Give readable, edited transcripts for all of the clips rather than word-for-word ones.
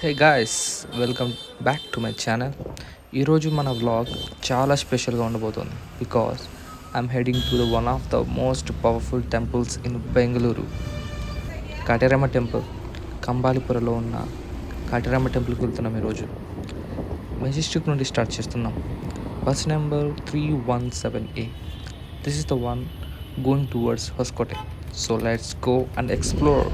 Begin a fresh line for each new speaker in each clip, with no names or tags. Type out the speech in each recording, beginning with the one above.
Hey guys, welcome back to my channel. ఈరోజు మన vlog చాలా స్పెషల్గా ఉండబోతుంది because I'm heading to the one of the most powerful temples in Bengaluru, Kateramma temple. కంబాలిపురలో ఉన్న కాటేరమ్మ టెంపుల్కి వెళ్తున్నాం. ఈరోజు మెజెస్టిక్ నుండి స్టార్ట్ చేస్తున్నాం. Bus number 317A. This is the one going towards Hoskote. So let's go and explore.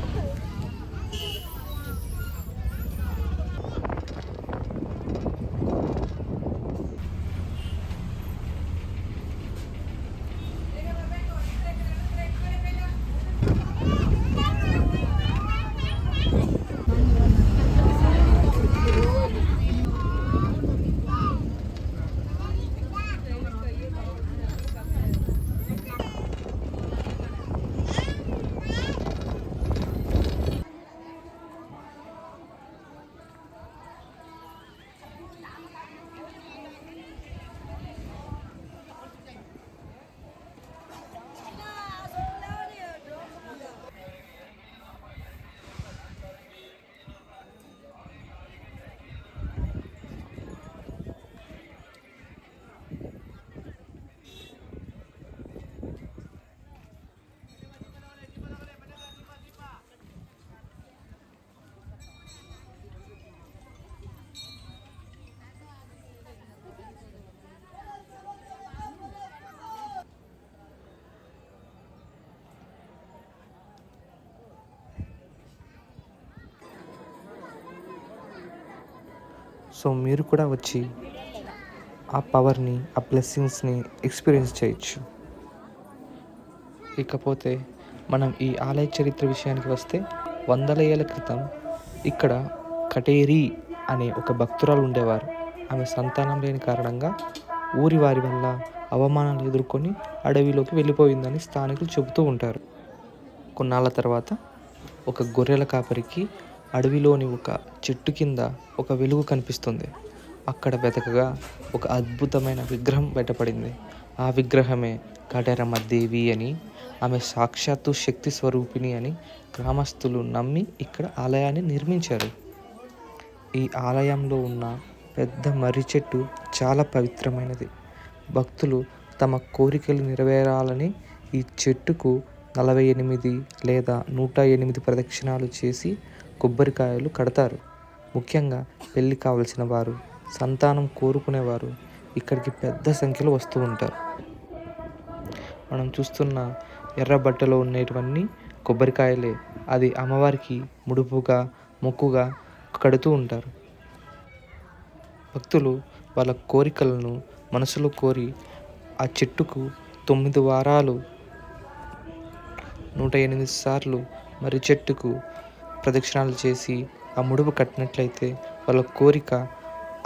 So మీరు కూడా వచ్చి ఆ పవర్ని, ఆ బ్లెస్సింగ్స్ని ఎక్స్పీరియన్స్ చేయొచ్చు. ఇకపోతే మనం ఈ ఆలయ చరిత్ర విషయానికి వస్తే, వందల ఏళ్ల క్రితం ఇక్కడ కటేరి అనే ఒక భక్తురాలు ఉండేవారు. ఆమె సంతానం లేని కారణంగా ఊరి వారి వల్ల అవమానాలు ఎదుర్కొని అడవిలోకి వెళ్ళిపోయిందని స్థానికులు చెబుతూ ఉంటారు. కొన్నాళ్ళ తర్వాత ఒక గొర్రెల కాపరికి అడవిలోని ఒక చెట్టు కింద ఒక వెలుగు కనిపిస్తుంది. అక్కడ వెతకగా ఒక అద్భుతమైన విగ్రహం బయటపడింది. ఆ విగ్రహమే కాటేరమ్మ దేవి అని, ఆమె సాక్షాత్తు శక్తి స్వరూపిణి అని గ్రామస్తులు నమ్మి ఇక్కడ ఆలయాన్ని నిర్మించారు. ఈ ఆలయంలో ఉన్న పెద్ద మర్రి చెట్టు చాలా పవిత్రమైనది. భక్తులు తమ కోరికలు నెరవేరాలని ఈ చెట్టుకు 48 లేదా 108 ప్రదక్షిణాలు చేసి కొబ్బరికాయలు కడతారు. ముఖ్యంగా పెళ్ళి కావలసిన వారు, సంతానం కోరుకునేవారు ఇక్కడికి పెద్ద సంఖ్యలో వస్తూ ఉంటారు. మనం చూస్తున్న ఎర్ర బట్టలో ఉండేటివన్నీ కొబ్బరికాయలే. అది అమ్మవారికి ముడుపుగా, మొక్కుగా కడుతూ ఉంటారు. భక్తులు వాళ్ళ కోరికలను మనసులో కోరి ఆ చెట్టుకు 9 వారాలు 108 సార్లు మర్రి చెట్టుకు ప్రదక్షిణాలు చేసి ఆ ముడుపు కట్టినట్లయితే వాళ్ళ కోరిక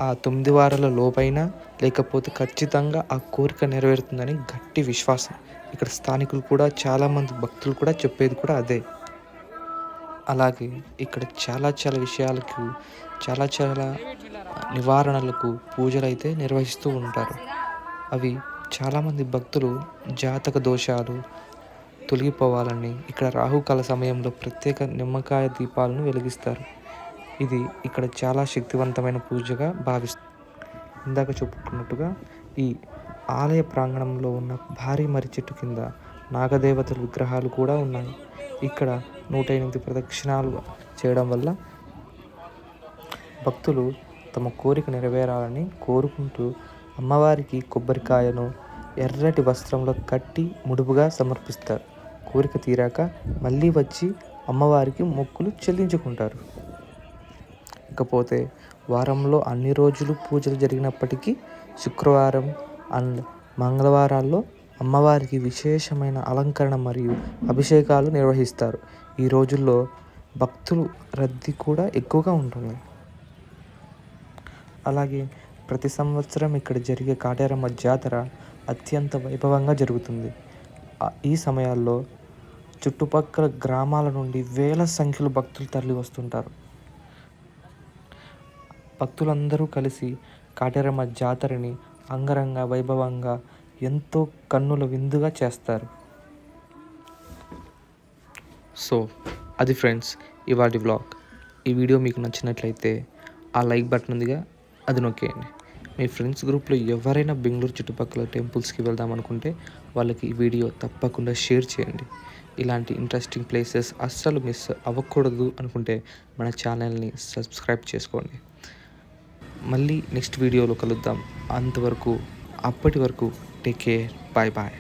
ఆ 9 వారాల లోపైనా లేకపోతే ఖచ్చితంగా ఆ కోరిక నెరవేరుతుందని గట్టి విశ్వాసం. ఇక్కడ స్థానికులు కూడా, చాలామంది భక్తులు కూడా చెప్పేది కూడా అదే. అలాగే ఇక్కడ చాలా విషయాలకు, చాలా నివారణలకు పూజలు అయితే నిర్వహిస్తూ ఉంటారు. అవి చాలామంది భక్తులు జాతక దోషాలు తొలగిపోవాలని ఇక్కడ రాహుకాల సమయంలో ప్రత్యేక నిమ్మకాయ దీపాలను వెలిగిస్తారు. ఇది ఇక్కడ చాలా శక్తివంతమైన పూజగా భావిస్తారు. ఇందాక చెప్పుకున్నట్టుగా ఈ ఆలయ ప్రాంగణంలో ఉన్న భారీ మర్రి చెట్టు కింద నాగదేవతల విగ్రహాలు కూడా ఉన్నాయి. ఇక్కడ 108 ప్రదక్షిణాలు చేయడం వల్ల భక్తులు తమ కోరిక నెరవేరాలని కోరుకుంటూ అమ్మవారికి కొబ్బరికాయను ఎర్రటి వస్త్రంలో కట్టి ముడుపుగా సమర్పిస్తారు. కోరిక తీరాక మళ్ళీ వచ్చి అమ్మవారికి మొక్కులు చెల్లించుకుంటారు. ఇకపోతే వారంలో అన్ని రోజులు పూజలు జరిగినప్పటికీ శుక్రవారం అండ్ మంగళవారాల్లో అమ్మవారికి విశేషమైన అలంకరణ మరియు అభిషేకాలు నిర్వహిస్తారు. ఈ రోజుల్లో భక్తులు రద్దీ కూడా ఎక్కువగా ఉంటుంది. అలాగే ప్రతి సంవత్సరం ఇక్కడ జరిగే కాటేరమ్మ జాతర అత్యంత వైభవంగా జరుగుతుంది. ఈ సమయాల్లో చుట్టుపక్కల గ్రామాల నుండి వేల సంఖ్యలో భక్తులు తరలి వస్తుంటారు. భక్తులందరూ కలిసి కాటేరమ్మ జాతరని అంగరంగ వైభవంగా ఎంతో కన్నుల విందుగా చేస్తారు. సో అది ఫ్రెండ్స్ ఇవాళ వ్లాగ్. ఈ వీడియో మీకు నచ్చినట్లయితే ఆ లైక్ బటన్ ఉందిగా, అది నొక్కేయండి. మీ ఫ్రెండ్స్ గ్రూప్లో ఎవరైనా బెంగళూరు చుట్టుపక్కల టెంపుల్స్కి వెళ్దాం అనుకుంటే వాళ్ళకి ఈ వీడియో తప్పకుండా షేర్ చేయండి. ఇలాంటి ఇంట్రెస్టింగ్ ప్లేసెస్ అస్సలు మిస్ అవ్వకూడదు అనుకుంటే మన ఛానల్ని సబ్స్క్రైబ్ చేసుకోండి. మళ్ళీ నెక్స్ట్ వీడియోలో కలుద్దాం. అప్పటి వరకు టేక్ కేర్. Bye bye.